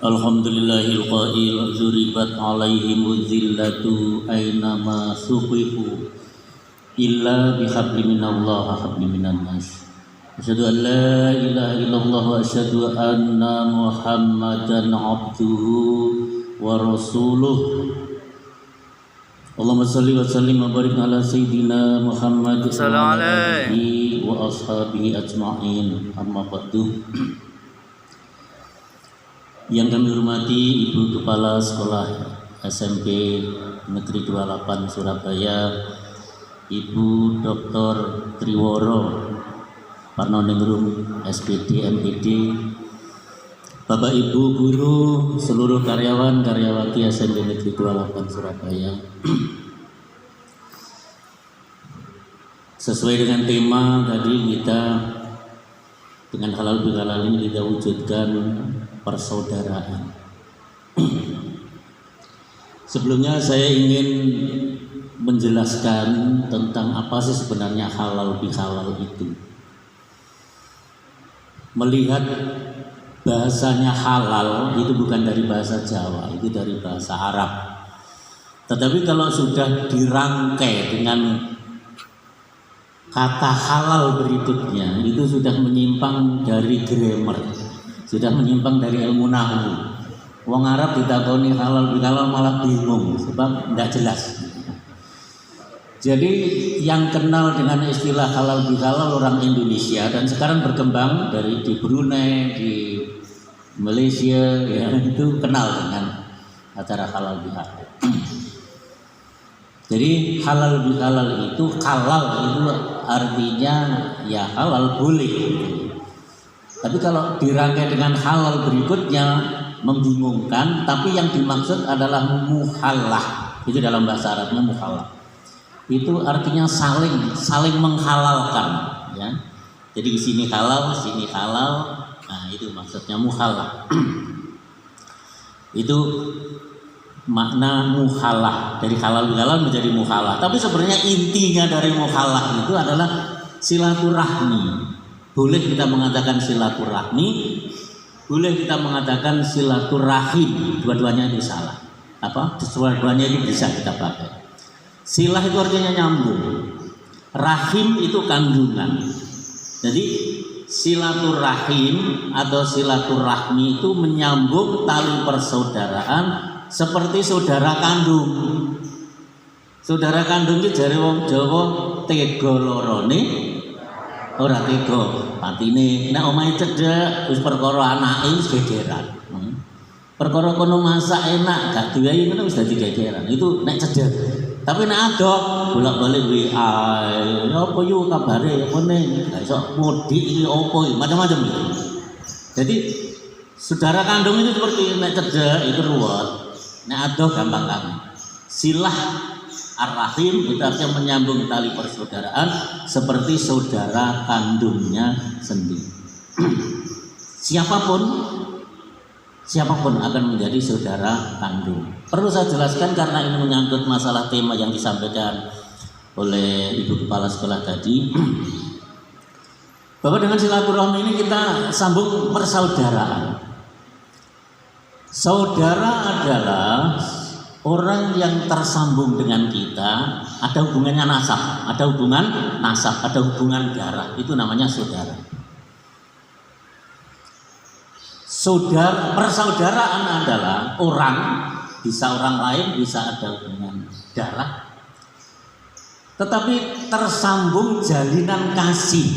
Alhamdulillahil qail zuribat alaihim zillatu aynama suqifu illa bihabli minallah habli minan nas. Asyhadu an la ilaha illallah wa asyhadu anna Muhammadan abduhu wa rasuluh. Allahumma shalli wa sallim wa barik ala sayyidina Muhammad wa ala alihi wa ashabihi ajma'in. Amma ba'du. Yang kami hormati Ibu Kepala Sekolah SMP Negeri 28 Surabaya, Ibu Dr. Triworo Parnoningrum SPD MPD, Bapak Ibu guru, seluruh karyawan karyawati SMP Negeri 28 Surabaya. Sesuai dengan tema tadi, kita dengan halal bihalal ini kita wujudkan persaudaraan. Sebelumnya saya ingin menjelaskan tentang apa sih sebenarnya halal bihalal itu. Melihat bahasanya halal itu bukan dari bahasa Jawa, itu dari bahasa Arab. Tetapi kalau sudah dirangkai dengan kata halal berikutnya, itu sudah menyimpang dari grammar, sudah menyimpang dari ilmu nahwu. Wong Arab ditakoni halal bihalal malah bingung sebab tidak jelas. Jadi yang kenal dengan istilah halal bihalal orang Indonesia, dan sekarang berkembang dari di Brunei, di Malaysia, ya, itu kenal dengan acara halal bihalal. Jadi halal bihalal itu, halal itu artinya ya halal boleh. Tapi kalau dirangkai dengan halal berikutnya membingungkan, tapi yang dimaksud adalah muhallah. Itu dalam bahasa Arabnya muhallah. Itu artinya saling menghalalkan, ya. Jadi di sini halal, sini halal. Nah, itu maksudnya muhallah. Itu makna muhallah, dari halal bihalal menjadi muhallah. Tapi sebenarnya intinya dari muhallah itu adalah silaturahmi. Boleh kita mengatakan silaturahmi, boleh kita mengatakan silaturahim. Dua-duanya itu salah. Dua-duanya itu bisa kita pakai. Silah itu artinya nyambung, rahim itu kandungan. Jadi silaturahim atau silaturahmi itu menyambung tali persaudaraan seperti saudara kandung. Saudara kandung itu jare wong Jawa tega lorone ora tega patine. Nek omahe cedhek wis perkara anake wis gegeran. Perkara kono masak enak gak diwai ngono wis dadi gegeran. Itu nek cedhek. Tapi nek adok bolak-balik WA, apa yo kabare apa ning? Gak iso mudik iki opo macam-macam gitu. Jadi saudara kandung itu seperti nek cedhek itu ruwet. Nek adoh gampang. Silah ar-rahim itu artinya menyambung tali persaudaraan seperti saudara kandungnya sendiri. Siapapun akan menjadi saudara kandung. Perlu saya jelaskan karena ini menyangkut masalah tema yang disampaikan oleh Ibu Kepala Sekolah tadi. Bahwa dengan silaturahmi ini kita sambung persaudaraan. Saudara adalah orang yang tersambung dengan kita, ada hubungannya nasab, ada hubungan darah, itu namanya saudara. Persaudaraan adalah orang, bisa orang lain, bisa ada hubungan darah, tetapi tersambung jalinan kasih.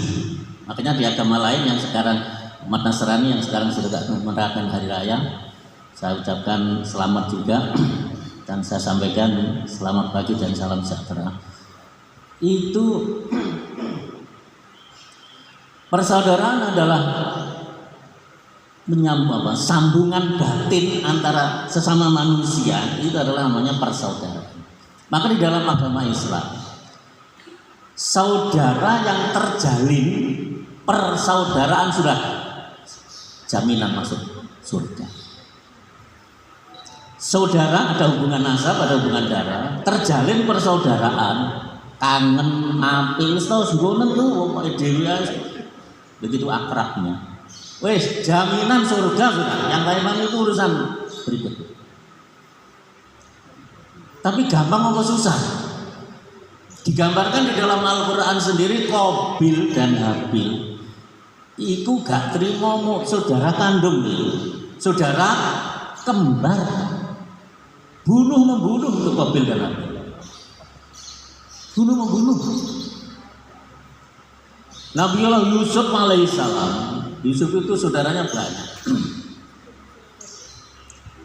Makanya di agama lain yang sekarang umat Nasrani yang sekarang sudah merayakan hari raya, saya ucapkan selamat juga dan saya sampaikan selamat pagi dan salam sejahtera. Itu persaudaraan adalah menyambung sambungan batin antara sesama manusia, itu adalah namanya persaudaraan. Maka di dalam agama Islam, saudara yang terjalin persaudaraan sudah jaminan masuk surga. Saudara ada hubungan nasab, ada hubungan darah, terjalin persaudaraan, kangen, apil, tahu segonen tuh, begitu akrabnya. Wes jaminan surga sudah. Yang lain itu urusan berikutnya. Tapi gampang apa susah? Digambarkan di dalam Al-Quran sendiri Qabil dan Habil. Iku gak terima saudara kandung itu, saudara kembar, bunuh membunuh untuk Qabil dan Habil. Bunuh membunuh. Nabiullah Yusuf alaihissalam, Yusuf itu saudaranya banyak.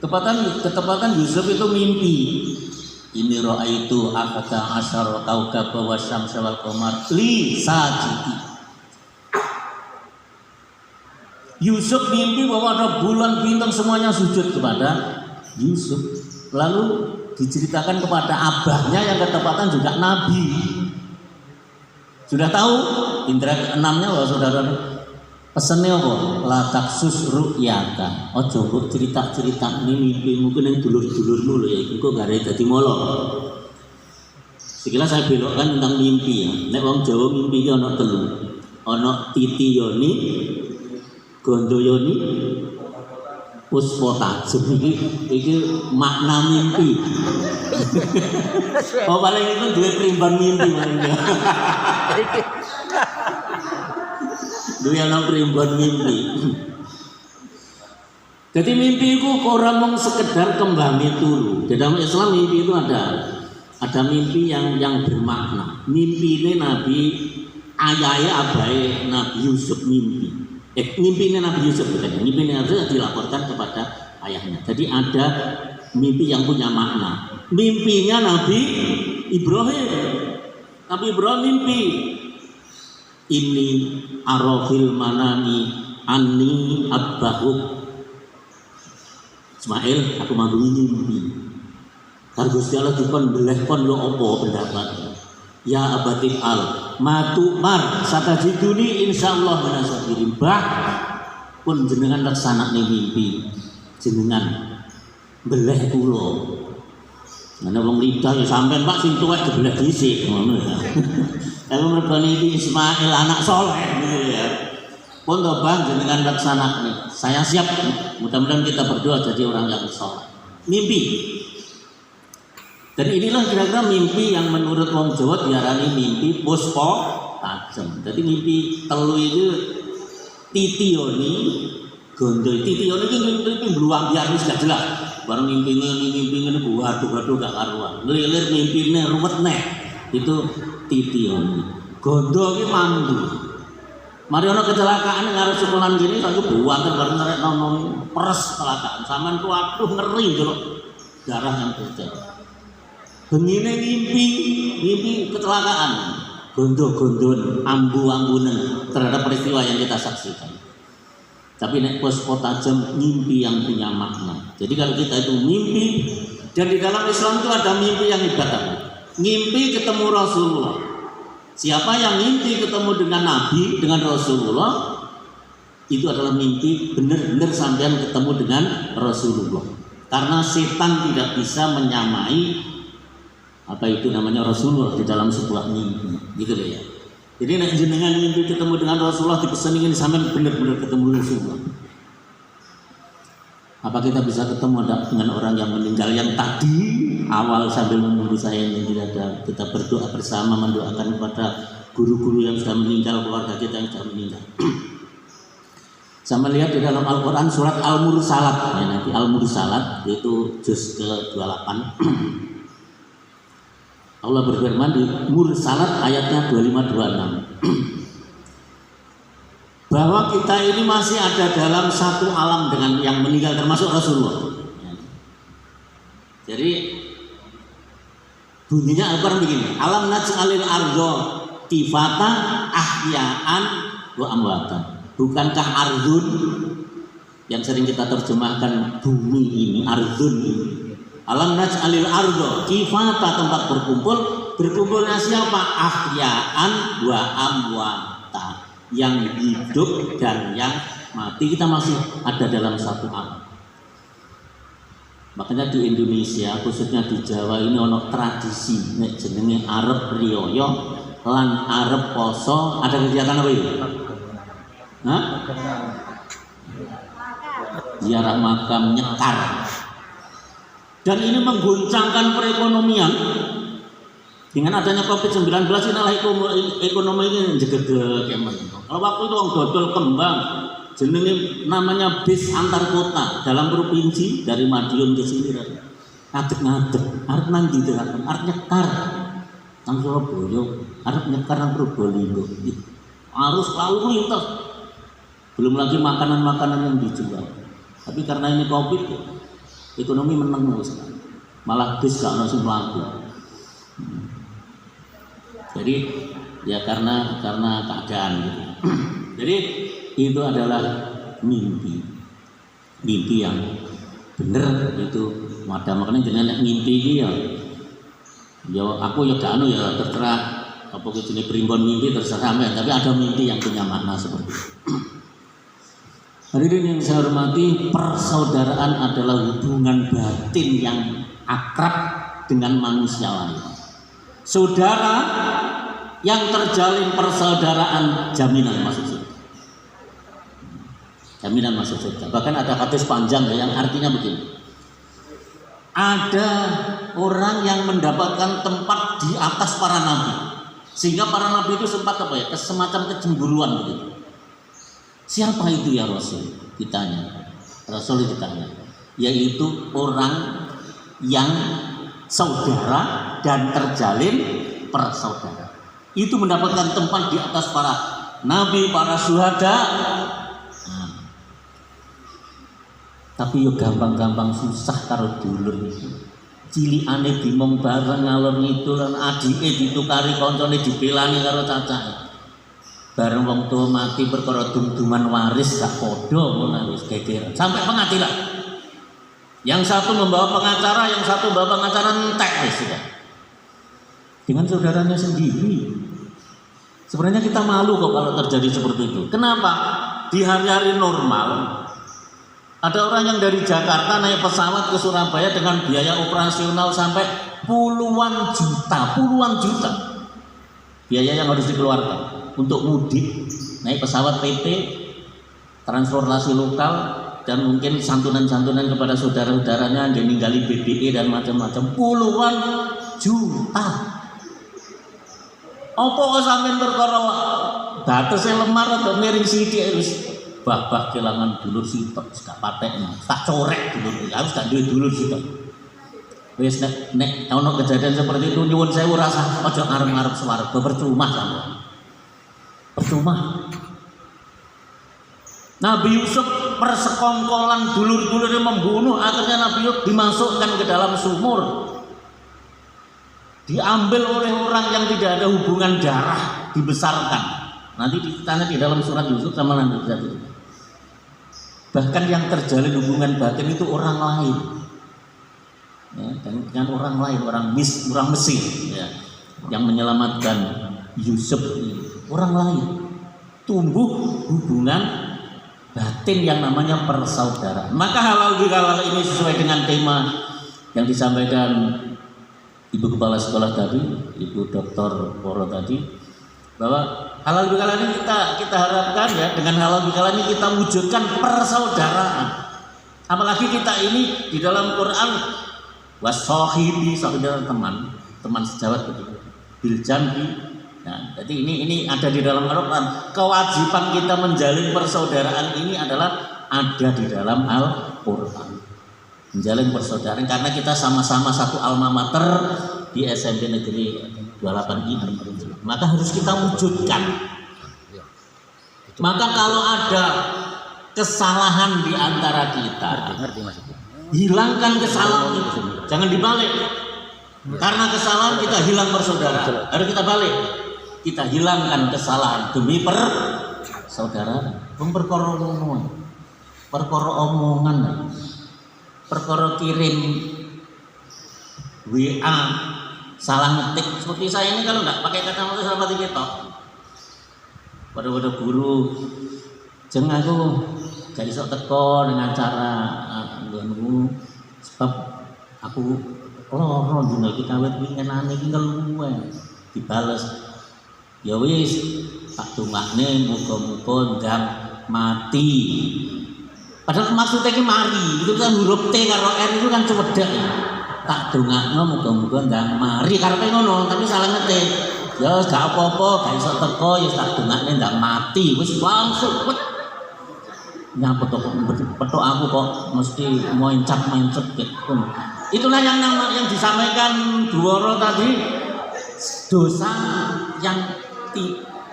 Ketepatan Yusuf itu mimpi. Ini ra'aitu ahada asyara kaukaba wasyamsa wal qamar li sajidi. Yusuf mimpi bahwa ada bulan bintang semuanya sujud kepada Yusuf. Lalu diceritakan kepada abahnya yang ketepatan juga nabi. Sudah tahu indra keenamnya bahwa saudara pesennya apa? La taksus ru'yaka. Ojo kok cerita-cerita ini mimpimu kene dulur-dulurmu lho ya iku kok gare dadi molo. Sekilas saya belokkan tentang mimpi ya. Nek wong Jawa mimpi iki ana telu. Ana titi yoni, gondo yoni, puspa tajem iki makna mimpi. Oh paling itu duwe primbon mimpi paling ya. Duwe ana primbon mimpi. Jadi mimpi itu ora mung sekedar kembangnya turu. Di dalam Islam mimpi itu ada mimpi yang bermakna. Mimpi ini Nabi ayahnya abai Nabi Yusuf mimpi. Mimpi ini Nabi Yusuf mimpi ini Nabi Yusuf dilaporkan kepada ayahnya. Jadi ada mimpi yang punya makna. Mimpinya Nabi Ibrahim. Nabi Ibrahim mimpi ini arafil manami anni abbahuk Ismail aku mampu mimpi karena Gusti Allah dikon beleh kon yo apa pendapat ya abatif al matu mar satajiduni insyaallah minasabirin bah pun jenengan laksana mimpi jenengan beleh kula mana wong lidah ya sampean Pak sing tuwek dibeleh dhisik ngono ya. Tapi mereka ini Ismail anak soleh gitu ya. Pun bang jenengan laksana nih. Saya siap. Mudah-mudahan kita berdoa jadi orang yang soleh. Mimpi. Dan inilah kira-kira mimpi yang menurut wong Jawa diarani mimpi puspa tajem. Jadi mimpi telu itu titioni gondol. Titioni itu mimpi beluang biar wis gak jelas. Bareng mimpi ini waduh gak karuan. Ngelilir mimpinya ruwet nih. Itu titioni. Gondo ki mandu. Mari ana kecelakaan ngarep sekolahan gini saiki buanten bareng arek nom peres kecelakaan. Sampeyan ku aduh ngeri delok darah yang terjadi. Bengine mimpi kecelakaan. Gondo-gondon, ambu-ambunan terhadap peristiwa yang kita saksikan. Tapi nek puspa tajem mimpi yang punya makna. Jadi kalau kita itu mimpi dan di dalam Islam itu ada mimpi yang hebat. Ngimpi ketemu Rasulullah. Siapa yang mimpi ketemu dengan Nabi, dengan Rasulullah, itu adalah mimpi benar-benar sampean ketemu dengan Rasulullah. Karena setan tidak bisa menyamai apa itu namanya Rasulullah di dalam sebuah mimpi, gitu loh ya. Jadi nek jenengan mimpi ketemu dengan Rasulullah dipeseningin sampean benar-benar ketemu Rasulullah. Apa kita bisa ketemu dengan orang yang meninggal yang tadi awal sambil menunggu saya yang tidak ada, kita berdoa bersama mendoakan kepada guru-guru yang sudah meninggal, keluarga kita yang sudah meninggal. Saya melihat di dalam Al-Quran surat Al-Mursalat, ya, nanti Al-Mursalat yaitu juz ke-28. Allah berfirman di Mursalat ayatnya 25-26. Bahwa kita ini masih ada dalam satu alam dengan yang meninggal termasuk Rasulullah. Jadi bunyinya Al-Quran begini, alam naj'alil ardo kifata ahya'an wa amwatan. Bukankah ardun yang sering kita terjemahkan bumi ini, ardun ini. Alam naj'alil ardo kifata tempat berkumpulnya siapa? Ahya'an wa amwatan. Yang hidup dan yang mati, kita masih ada dalam satu alam. Makanya di Indonesia khususnya di Jawa ini ono tradisi nek jenenge arep riyo lan arep poso ada kegiatan apa itu? Hah? ziarah makam, nyekar. Dan ini mengguncangkan perekonomian. Dengan adanya Covid-19 ini adalah ekonomi ini jegede kemen. Kalau waktu itu orang dodol kembang, jenenge namanya bis antar kota dalam provinsi dari Madiun ke sini. Ngadeg-ngadeg, arep nang ndi tekan, arep nyekar. Nang Surabaya, arep nyekar nang Probolinggo. Arus lalu lintas. Belum lagi makanan-makanan yang dijual. Tapi karena ini Covid, ekonomi menang sekali. Malah bis gak ono sing mlaku. Jadi ya karena keadaan gitu. Jadi itu adalah mimpi yang bener itu. Ada makanya jenenge mimpi iki ya aku ya gak anu ya terserah apa jenenge primbon mimpi terserah sampean, tapi ada mimpi yang punya makna seperti itu. Hadirin yang saya hormati, persaudaraan adalah hubungan batin yang akrab dengan manusia lain. Saudara yang terjalin persaudaraan jaminan masuk surga. Jaminan masuk surga. Bahkan ada hadis panjang yang artinya begini. Ada orang yang mendapatkan tempat di atas para nabi, sehingga para nabi itu sempat semacam kecemburuan begitu. Siapa itu ya Rasul? Rasul ditanya, yaitu orang yang saudara dan terjalin persaudaraan. Itu mendapatkan tempat di atas para nabi, para syuhada. Tapi yo gampang-gampang susah karo dulur iki. Cilikane dimong bareng ngalor ngidul lan adike ditukari kancane dibelani karo cacake. Bareng wong tuwa mati perkara dum-duman waris gak padha ngono wis gegeran sampai pengadilan. Yang satu membawa pengacara, yang satu membawa pengacara entek wis sudah. Dengan saudaranya sendiri. Sebenarnya kita malu kok kalau terjadi seperti itu. Kenapa? Di hari-hari normal ada orang yang dari Jakarta naik pesawat ke Surabaya dengan biaya operasional sampai puluhan juta biaya yang harus dikeluarkan untuk mudik, naik pesawat PP, transportasi lokal, dan mungkin santunan-santunan kepada saudara-saudaranya yang ninggali BBE dan macam-macam, puluhan juta. Apa sampean perkara batese lemar atau miring sithik wis bah kelangan dulur sitok gak patekno, tak corek dulur, harus gak duwe dulur sitok. Wis nek ono kejadian seperti itu nyuwun sewu rasa aja ngarep-ngarep swarga, percuma sampean. Percuma. Nabi Yusuf persekongkolan dulur-dulurnya membunuh, akhirnya Nabi Yusuf dimasukkan ke dalam sumur. Diambil oleh orang yang tidak ada hubungan darah, dibesarkan. Nanti ditanya di dalam surat Yusuf sama Nabi Yusuf. Bahkan yang terjalin hubungan batin itu orang lain, ya, dengan orang lain, orang Mesir, ya, yang menyelamatkan Yusuf, orang lain. Tumbuh hubungan batin yang namanya persaudaraan. Maka halal bihalal ini sesuai dengan tema yang disampaikan Ibu Kepala Sekolah tadi, Ibu Dr. Poro tadi, bahwa halal bihalal ini kita harapkan ya, dengan halal bihalal ini kita wujudkan persaudaraan. Apalagi kita ini di dalam Quran wasohibi, saudara teman sejawat begitu, biljanbi. Nah, jadi ini ada di dalam Al-Quran. Kewajiban kita menjalin persaudaraan ini adalah ada di dalam Al-Quran. Menjalin persaudaraan karena kita sama-sama satu alma mater di SMP Negeri 28 ini. Maka harus kita wujudkan. Maka kalau ada kesalahan di antara kita, hilangkan kesalahan itu. Jangan dibalik. Karena kesalahan kita hilang persaudaraan. Harus kita balik. Kita hilangkan kesalahan demi persaudaraan. Perkara omongan, perkara omongan, perkara kirim WA salah ngetik seperti saya ini, kalau nggak pakai kacamata sama mati ketok. Pada guru, jeng aku gak iso teko dengan cara nggonmu sebab aku loro dina iki kawit winginane iki ngeluwe. Dibales, ya wis tak dongakne muga-muga ndang mati Padahal maksudnya ki mari, itu kan huruf T karo R itu kan cewedek ya. Tak dongakno muga-muga ndang mari karepe ngono, tapi salah ngetik. Ya gak apa-apa, gak iso teko ya tak dongakne ndang mati, wis langsung nyapa petok aku kok mesti mencap gitu. Itulah yang disampaikan Duwara tadi, dosa yang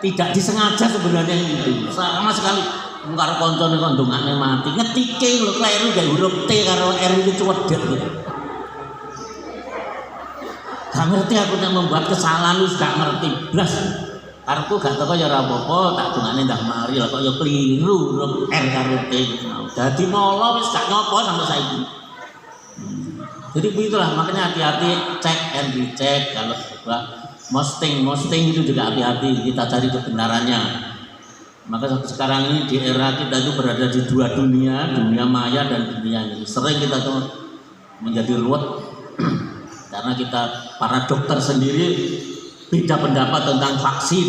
tidak disengaja sebenarnya itu sama sekali. Karo koncone kok ndongakne mati, ngetike lho kleru gawe huruf T karo R itu cewedek gitu. Gak ngerti aku yang membuat kesalahan wis gak ngerti blas. Karepku gak teko ya ora apa-apa, tak dongane ndak mari lah kok ya keliru huruf R karo T. Dadi nolo wis gak nyopo sampai saiki. Jadi begitulah, makanya hati-hati, cek and recheck. Kalau posting itu juga hati-hati, kita cari kebenarannya. Maka sekarang ini di era kita itu berada di dua dunia, dunia maya dan dunia ini. Sering kita tuh menjadi ruwet karena kita para dokter sendiri beda pendapat tentang vaksin.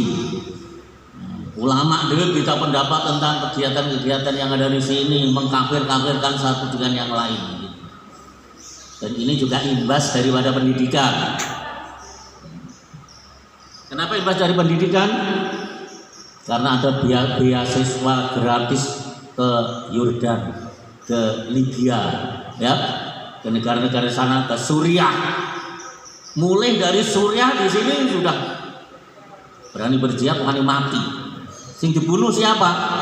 Ulama dulu beda pendapat tentang kegiatan-kegiatan yang ada di sini, mengkafir-kafirkan satu dengan yang lain. Dan ini juga imbas daripada pendidikan. Kenapa imbas dari pendidikan? Karena ada beasiswa gratis ke Yordan, ke Libya, ya, ke negara-negara sana, ke Suriah. Mulai dari Suriah di sini sudah berani berjihad, berani mati. Sing dibunuh siapa?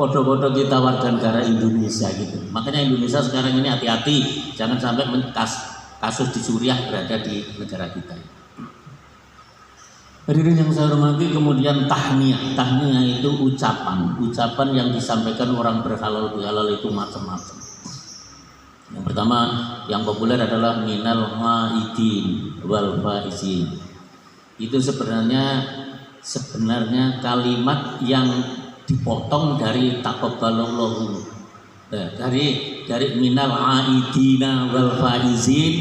Foto-foto kita warga negara Indonesia gitu. Makanya Indonesia sekarang ini hati-hati, jangan sampai kasus di Suriah berada di negara kita. Hadirin yang saya hormati, kemudian tahniah. Tahniah itu ucapan yang disampaikan orang berhalal bihalal itu macam-macam. Yang pertama, yang populer adalah minal maidin wal faizin. Itu sebenarnya kalimat yang dipotong dari taqabbalallahu, dari minal aidina wal faizin,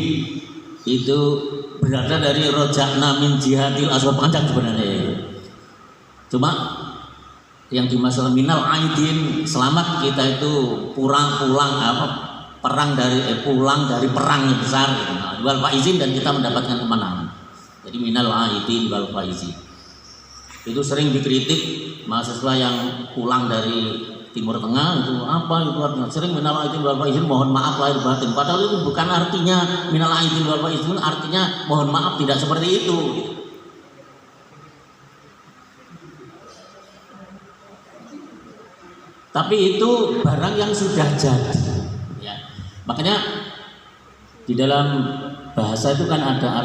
itu berada dari rojakna min jihadil aswab, panjang sebenarnya. Cuma yang dimaksud minal aidin, selamat kita itu pulang dari perang yang besar, wal faizin, dan kita mendapatkan kemenangan. Jadi minal aidin wal faizin itu sering dikritik mahasiswa yang pulang dari Timur Tengah, itu apa itu artinya? Sering minal aidin wal faizin, mohon maaf lahir batin. Padahal itu bukan artinya minal aidin wal faizin, artinya mohon maaf, tidak seperti itu. Tapi itu barang yang sudah jadi, ya. Makanya di dalam bahasa itu kan ada